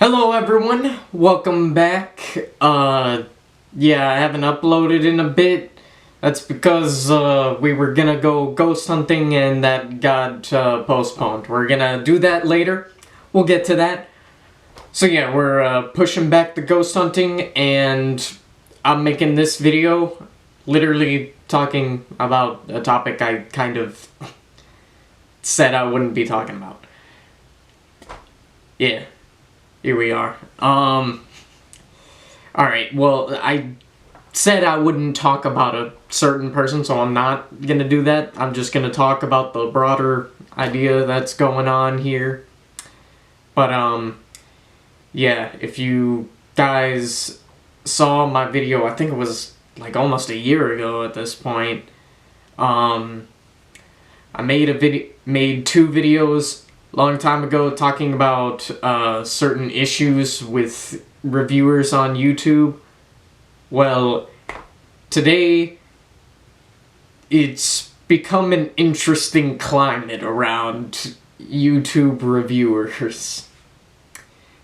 Hello everyone, welcome back. Yeah, I haven't uploaded in a bit. That's because we were gonna go ghost hunting and that got postponed. We're gonna do that later. We'll get to that. So yeah, we're pushing back the ghost hunting, and I'm making this video literally talking about a topic I kind of said I wouldn't be talking about. Yeah. Here we are. Alright, well, I said I wouldn't talk about a certain person, so I'm not gonna do that. I'm just gonna talk about the broader idea that's going on here. But, yeah, if you guys saw my video, I think it was like almost a year ago at this point, I made two videos long time ago talking about certain issues with reviewers on YouTube. Well, today it's become an interesting climate around YouTube reviewers.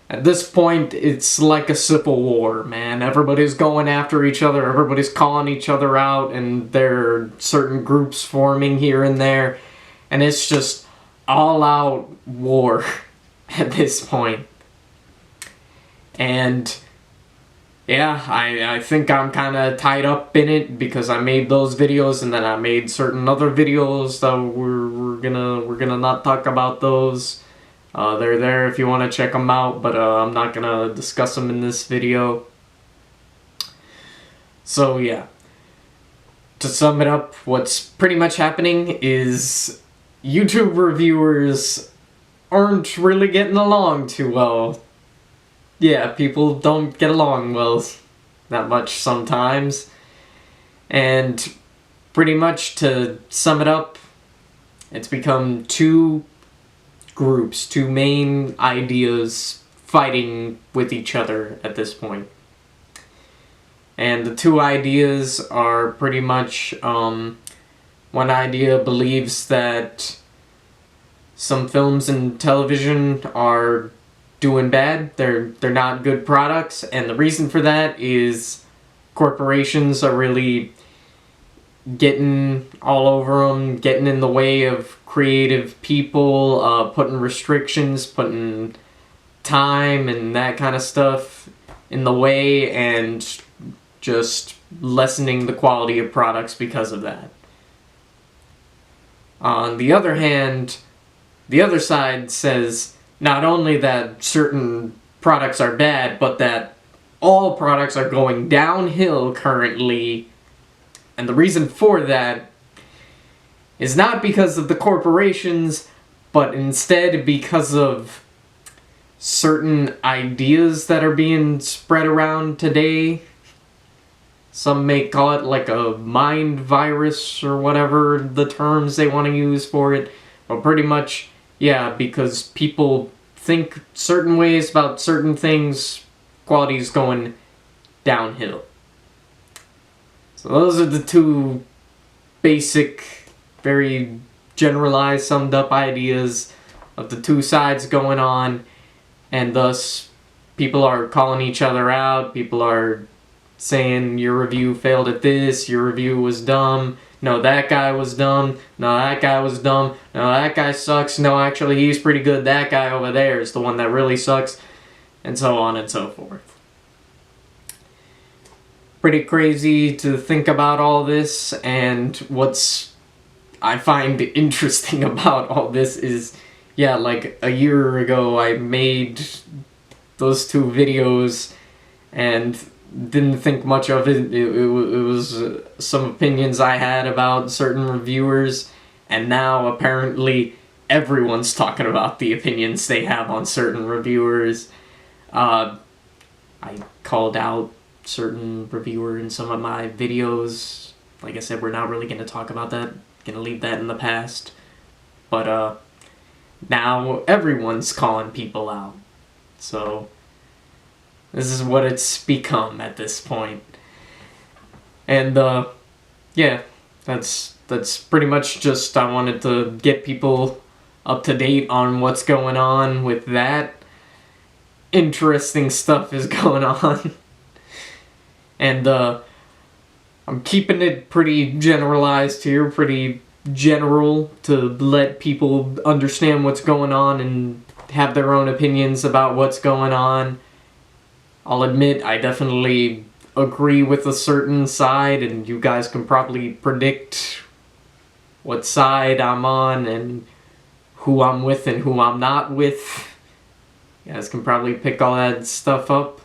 At this point, it's like a civil war, man. Everybody's going after each other, everybody's calling each other out, and there are certain groups forming here and there, and it's just all-out war at this point. And yeah, I think I'm kind of tied up in it because I made those videos, and then I made certain other videos that we're gonna not talk about those. They're there if you want to check them out, but I'm not gonna discuss them in this video. So yeah, to sum it up, what's pretty much happening is YouTube reviewers aren't really getting along too well. Yeah, people don't get along well that much sometimes. And pretty much to sum it up, it's become two groups, two main ideas fighting with each other at this point. And the two ideas are pretty much, one idea believes that some films and television are doing bad. They're not good products, and the reason for that is corporations are really getting all over them, getting in the way of creative people, putting restrictions, putting time and that kind of stuff in the way, and just lessening the quality of products because of that. On the other hand, the other side says not only that certain products are bad, but that all products are going downhill currently, and the reason for that is not because of the corporations, but instead because of certain ideas that are being spread around today. Some may call it like a mind virus or whatever the terms they want to use for it. But pretty much, yeah, because people think certain ways about certain things, quality is going downhill. So those are the two basic, very generalized, summed up ideas of the two sides going on. And thus, people are calling each other out, people are saying your review failed at this, your review was dumb, no, that guy was dumb, no, that guy was dumb, no, that guy sucks, no, actually he's pretty good, that guy over there is the one that really sucks, and so on and so forth. Pretty crazy to think about all this, and what's I find interesting about all this is, yeah, like a year ago I made those two videos and didn't think much of it. It was some opinions I had about certain reviewers, and now apparently everyone's talking about the opinions they have on certain reviewers. I called out certain reviewer in some of my videos. Like I said, we're not really going to talk about that. Gonna leave that in the past. But now everyone's calling people out. So this is what it's become at this point. And yeah, that's pretty much just, I wanted to get people up to date on what's going on with that. interesting stuff is going on. And I'm keeping it pretty generalized here, pretty general, to let people understand what's going on and have their own opinions about what's going on. I'll admit I definitely agree with a certain side, and you guys can probably predict what side I'm on and who I'm with and who I'm not with. You guys can probably pick all that stuff up.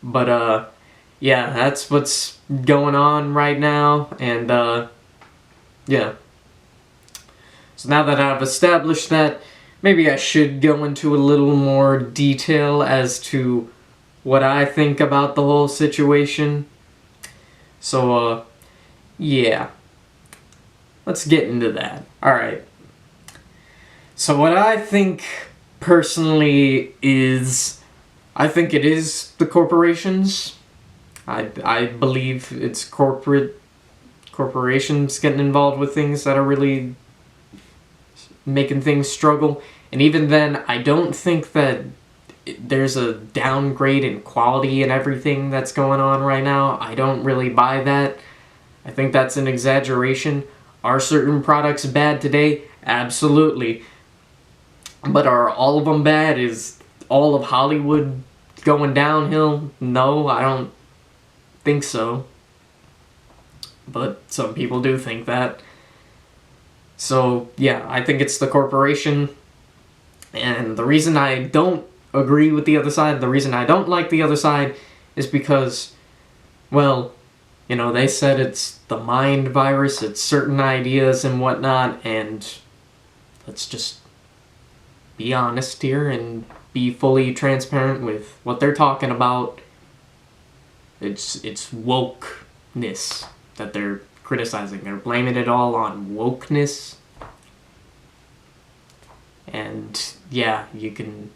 But yeah, that's what's going on right now, and yeah. So now that I've established that, maybe I should go into a little more detail as to what I think about the whole situation. So yeah. Let's get into that. Alright. So what I think personally is, I think it is the corporations. I believe it's corporations getting involved with things that are really making things struggle. And even then, I don't think that there's a downgrade in quality and everything that's going on right now. I don't really buy that. I think that's an exaggeration. Are certain products bad today? Absolutely. But are all of them bad? Is all of Hollywood going downhill? No, I don't think so. But some people do think that. So, yeah, I think it's the corporation. And the reason I don't agree with the other side, the reason I don't like the other side, is because, well, you know, they said it's the mind virus, it's certain ideas and whatnot, and let's just be honest here and be fully transparent with what they're talking about. It's wokeness that they're criticizing. They're blaming it all on wokeness. And yeah, you can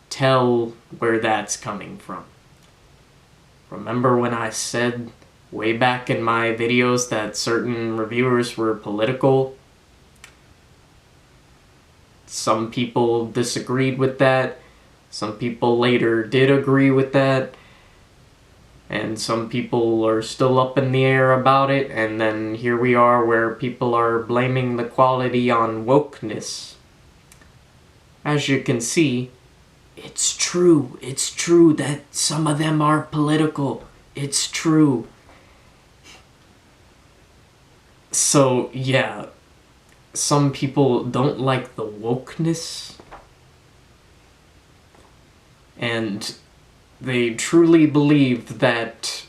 tell where that's coming from. Remember when I said way back in my videos that certain reviewers were political? Some people disagreed with that. Some people later did agree with that. And some people are still up in the air about it. And then here we are where people are blaming the quality on wokeness. As you can see, it's true. It's true that some of them are political. It's true. So, yeah, some people don't like the wokeness, and they truly believe that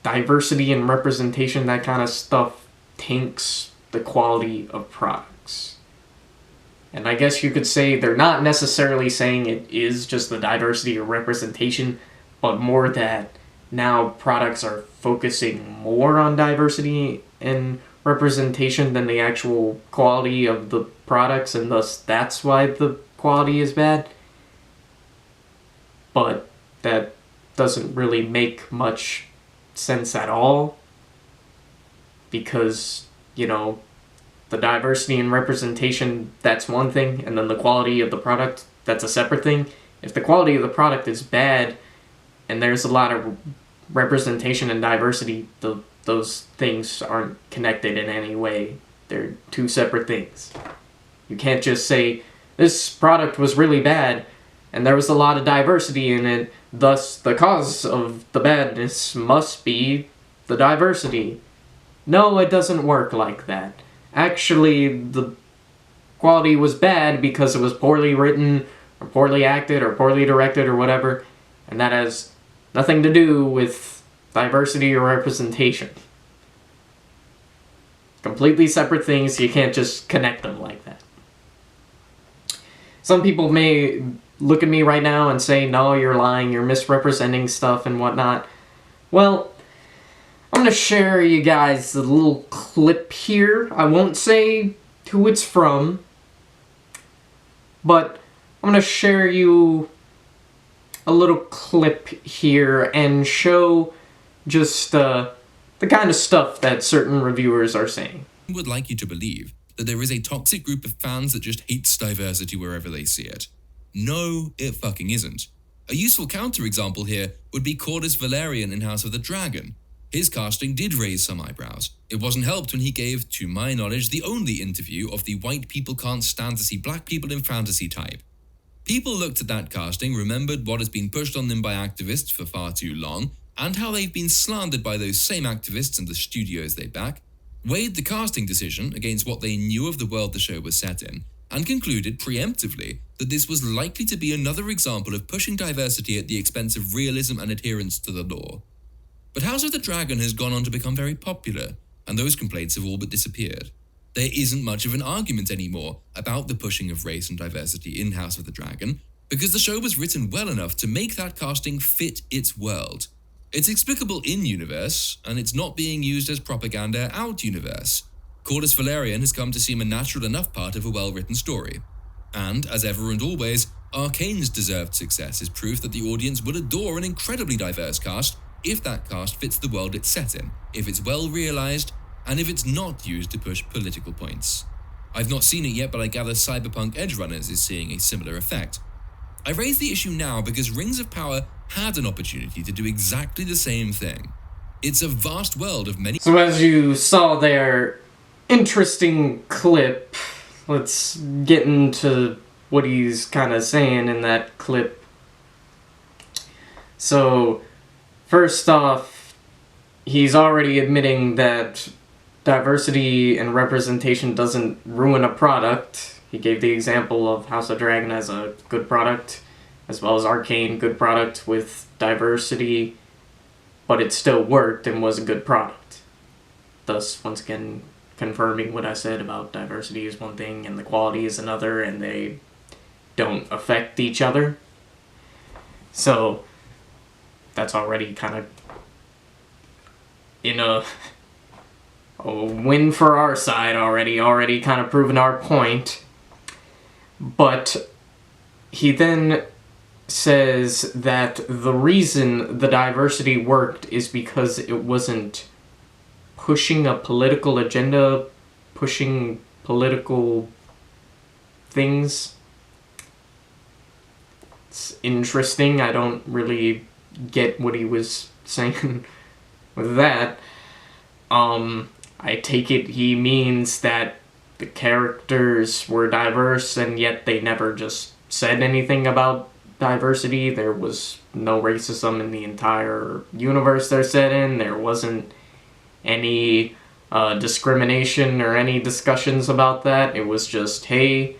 diversity and representation, that kind of stuff, tanks the quality of products. And I guess you could say they're not necessarily saying it is just the diversity or representation, but more that now products are focusing more on diversity and representation than the actual quality of the products, and thus that's why the quality is bad. But that doesn't really make much sense at all, because, you know, the diversity and representation, that's one thing, and then the quality of the product, that's a separate thing. If the quality of the product is bad and there's a lot of representation and diversity, those things aren't connected in any way. They're two separate things. You can't just say, this product was really bad and there was a lot of diversity in it, thus the cause of the badness must be the diversity. No, it doesn't work like that. Actually, the quality was bad because it was poorly written, or poorly acted, or poorly directed, or whatever, and that has nothing to do with diversity or representation. Completely separate things, you can't just connect them like that. Some people may look at me right now and say, no, you're lying, you're misrepresenting stuff and whatnot. Well, I'm going to share you guys a little clip here. I won't say who it's from, but I'm going to share you a little clip here and show just the kind of stuff that certain reviewers are saying. I would like you to believe that there is a toxic group of fans that just hates diversity wherever they see it. No, it fucking isn't. A useful counterexample here would be Corlys Valerian in House of the Dragon. His casting did raise some eyebrows. It wasn't helped when he gave, to my knowledge, the only interview of the white people can't stand to see black people in fantasy type. People looked at that casting, remembered what has been pushed on them by activists for far too long, and how they've been slandered by those same activists and the studios they back, weighed the casting decision against what they knew of the world the show was set in, and concluded preemptively that this was likely to be another example of pushing diversity at the expense of realism and adherence to the law. But House of the Dragon has gone on to become very popular, and those complaints have all but disappeared. There isn't much of an argument anymore about the pushing of race and diversity in House of the Dragon, because the show was written well enough to make that casting fit its world. It's explicable in-universe, and it's not being used as propaganda out-universe. Corlys Valerian has come to seem a natural enough part of a well-written story. And, as ever and always, Arcane's deserved success is proof that the audience would adore an incredibly diverse cast if that cast fits the world it's set in, if it's well realized, and if it's not used to push political points. I've not seen it yet, but I gather Cyberpunk Edgerunners is seeing a similar effect. I raise the issue now because Rings of Power had an opportunity to do exactly the same thing. It's a vast world of many... So as you saw there, interesting clip. Let's get into what he's kind of saying in that clip. So, first off, he's already admitting that diversity and representation doesn't ruin a product. He gave the example of House of Dragon as a good product, as well as Arcane, good product with diversity, but it still worked and was a good product. Thus, once again, confirming what I said about diversity is one thing and the quality is another, and they don't affect each other. So, that's already kind of in a win for our side already kind of proven our point. But he then says that the reason the diversity worked is because it wasn't pushing a political agenda, pushing political things. It's interesting. I don't really get what he was saying with that. I take it he means that the characters were diverse and yet they never just said anything about diversity. There was no racism in the entire universe they're set in. There wasn't any discrimination or any discussions about that. It was just, hey,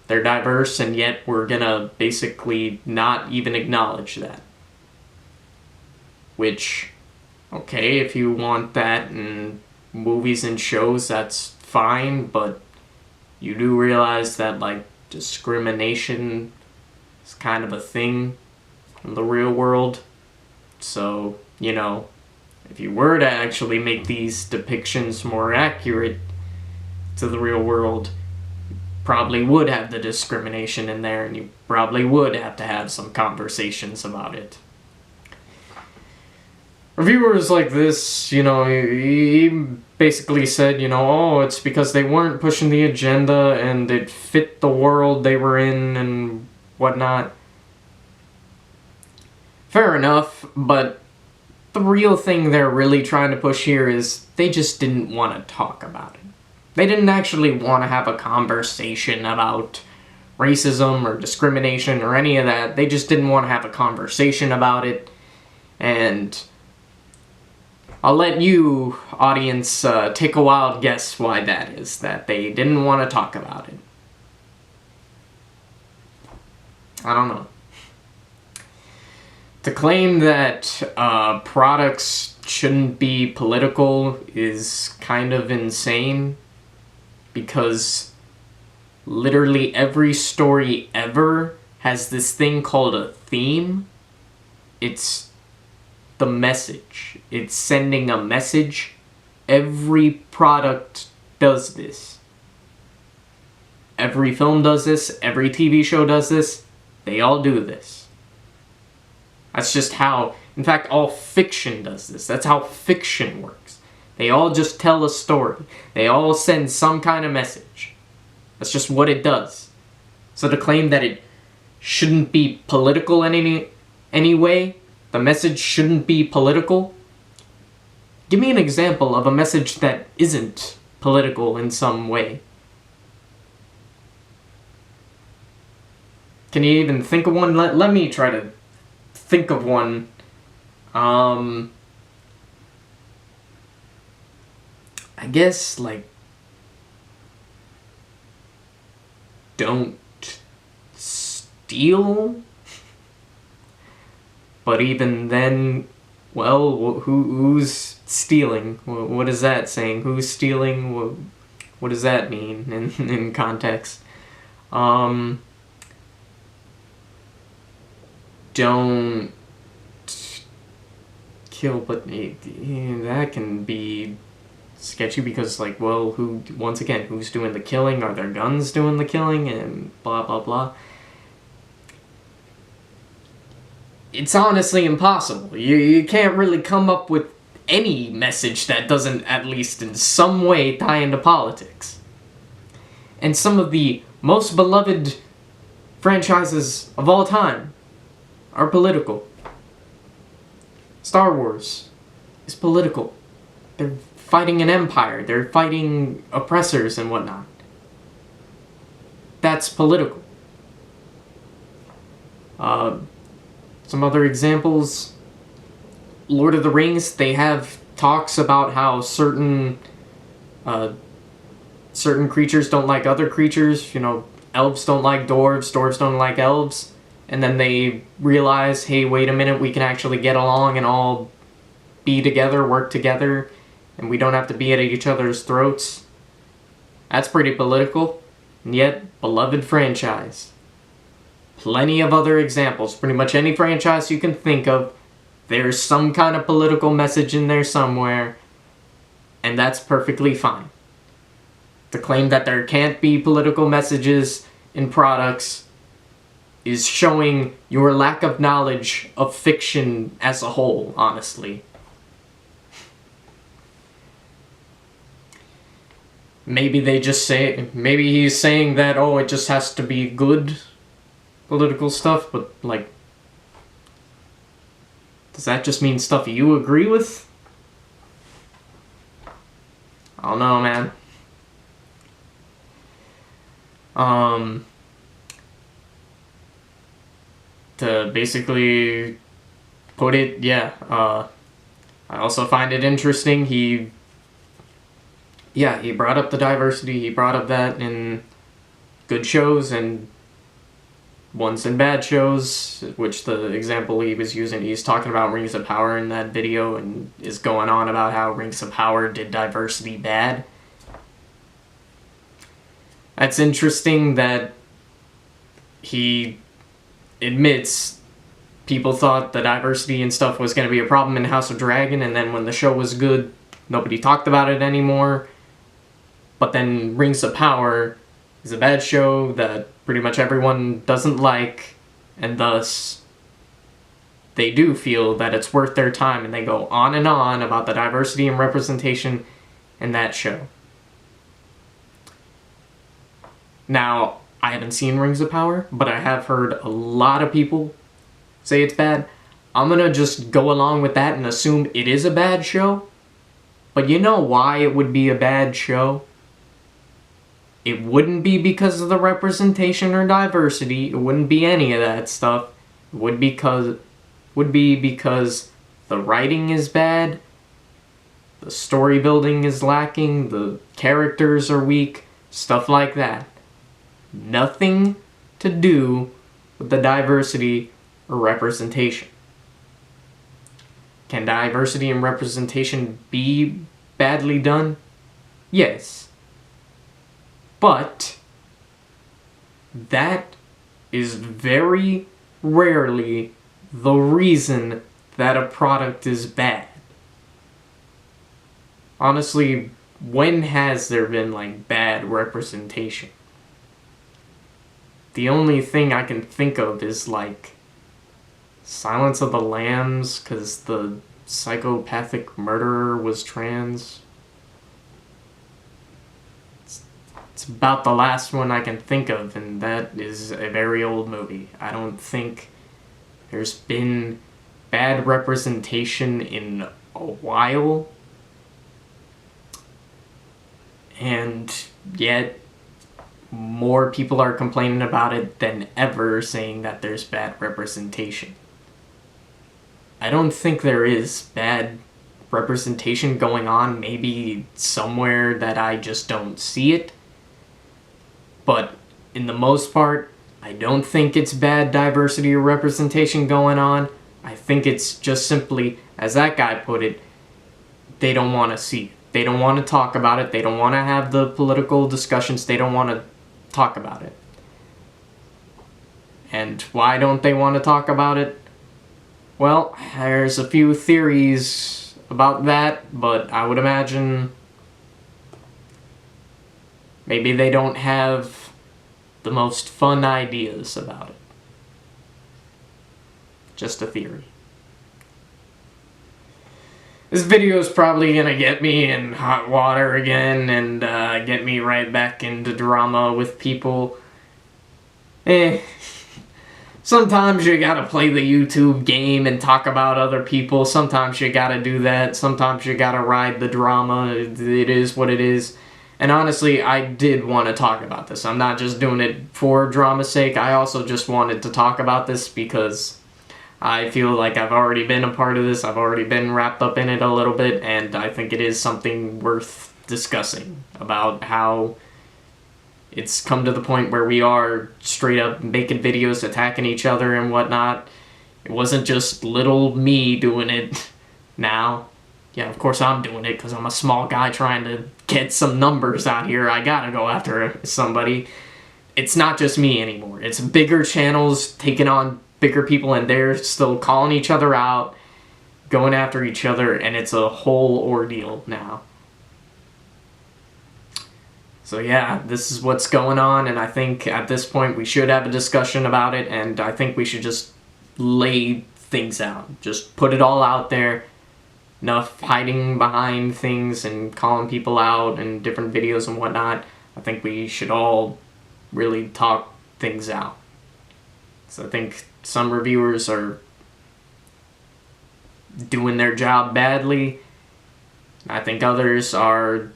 they're diverse and yet we're gonna basically not even acknowledge that. Which, okay, if you want that in movies and shows, that's fine, but you do realize that, like, discrimination is kind of a thing in the real world. So, you know, if you were to actually make these depictions more accurate to the real world, you probably would have the discrimination in there, and you probably would have to have some conversations about it. Reviewers like this, you know, he basically said, you know, oh, it's because they weren't pushing the agenda and it fit the world they were in and whatnot. Fair enough, but the real thing they're really trying to push here is they just didn't want to talk about it. They didn't actually want to have a conversation about racism or discrimination or any of that. They just didn't want to have a conversation about it, and I'll let you, audience, take a wild guess why that is, that they didn't want to talk about it. I don't know. To claim that products shouldn't be political is kind of insane, because literally every story ever has this thing called a theme. It's the message. It's sending a message. Every product does this. Every film does this. Every TV show does this. They all do this. That's just how, in fact, all fiction does this. That's how fiction works. They all just tell a story. They all send some kind of message. That's just what it does. So to claim that it shouldn't be political in any way. The message shouldn't be political. Give me an example of a message that isn't political in some way. Can you even think of one? Let me try to think of one. I guess, like, don't steal? But even then, well, who's stealing? What is that saying? Who's stealing? What does that mean in context? Don't kill, but that can be sketchy because, like, well, once again, who's doing the killing? Are their guns doing the killing? And blah, blah, blah. It's honestly impossible. You can't really come up with any message that doesn't, at least in some way, tie into politics. And some of the most beloved franchises of all time are political. Star Wars is political. They're fighting an empire. They're fighting oppressors and whatnot. That's political. Some other examples. Lord of the Rings, they have talks about how certain creatures don't like other creatures. You know, elves don't like dwarves, dwarves don't like elves. And then they realize, hey, wait a minute, we can actually get along and all be together, work together, and we don't have to be at each other's throats. That's pretty political, and yet beloved franchise. Plenty of other examples. Pretty much any franchise you can think of, there's some kind of political message in there somewhere, and that's perfectly fine. To claim that there can't be political messages in products is showing your lack of knowledge of fiction as a whole, honestly. Maybe maybe he's saying that, oh, it just has to be good political stuff, but, like, does that just mean stuff you agree with? I don't know, man. To basically put it, yeah, I also find it interesting, he brought up the diversity, he brought up that in good shows and ones in bad shows, which the example he was using, he's talking about Rings of Power in that video and is going on about how Rings of Power did diversity bad. That's interesting that he admits people thought the diversity and stuff was going to be a problem in House of Dragon, and then when the show was good, nobody talked about it anymore. But then Rings of Power is a bad show that pretty much everyone doesn't like, and thus they do feel that it's worth their time, and they go on and on about the diversity and representation in that show. Now, I haven't seen Rings of Power, but I have heard a lot of people say it's bad. I'm gonna just go along with that and assume it is a bad show. But you know why it would be a bad show? It wouldn't be because of the representation or diversity. It wouldn't be any of that stuff. It would be because the writing is bad, the story building is lacking, the characters are weak, stuff like that. Nothing to do with the diversity or representation. Can diversity and representation be badly done? Yes. But that is very rarely the reason that a product is bad. Honestly, when has there been, like, bad representation? The only thing I can think of is, like, Silence of the Lambs, because the psychopathic murderer was trans. It's about the last one I can think of, and that is a very old movie. I don't think there's been bad representation in a while. And yet, more people are complaining about it than ever, saying that there's bad representation. I don't think there is bad representation going on, maybe somewhere that I just don't see it. But in the most part, I don't think it's bad diversity or representation going on. I think it's just simply, as that guy put it, they don't want to see it. They don't want to talk about it. They don't want to have the political discussions. They don't want to talk about it. And why don't they want to talk about it? Well, there's a few theories about that, but I would imagine maybe they don't have the most fun ideas about it. Just a theory. This video is probably gonna get me in hot water again and get me right back into drama with people. Sometimes you gotta play the YouTube game and talk about other people. Sometimes you gotta do that. Sometimes you gotta ride the drama. It is what it is. And honestly, I did want to talk about this. I'm not just doing it for drama's sake. I also just wanted to talk about this because I feel like I've already been a part of this. I've already been wrapped up in it a little bit, and I think it is something worth discussing about how it's come to the point where we are straight up making videos, attacking each other and whatnot. It wasn't just little me doing it now. Yeah, of course I'm doing it because I'm a small guy trying to get some numbers out here. I gotta go after somebody. It's not just me anymore. It's bigger channels taking on bigger people, and they're still calling each other out, going after each other, and it's a whole ordeal now. So yeah, this is what's going on, and I think at this point we should have a discussion about it, and I think we should just lay things out. Just put it all out there. Enough hiding behind things and calling people out in different videos and whatnot. I think we should all really talk things out. So I think some reviewers are doing their job badly. I think others are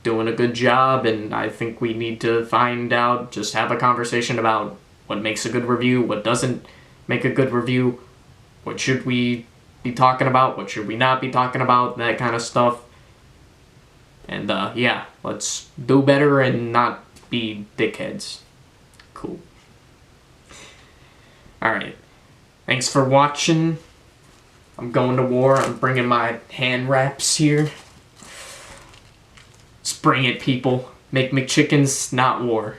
doing a good job, and I think we need to find out, just have a conversation about what makes a good review, what doesn't make a good review, what should we be talking about, what should we not be talking about, that kind of stuff. And yeah, let's do better and not be dickheads. Cool. Alright, thanks for watching. I'm going to war. I'm bringing my hand wraps here. Let's bring it, people. Make McChickens, not war.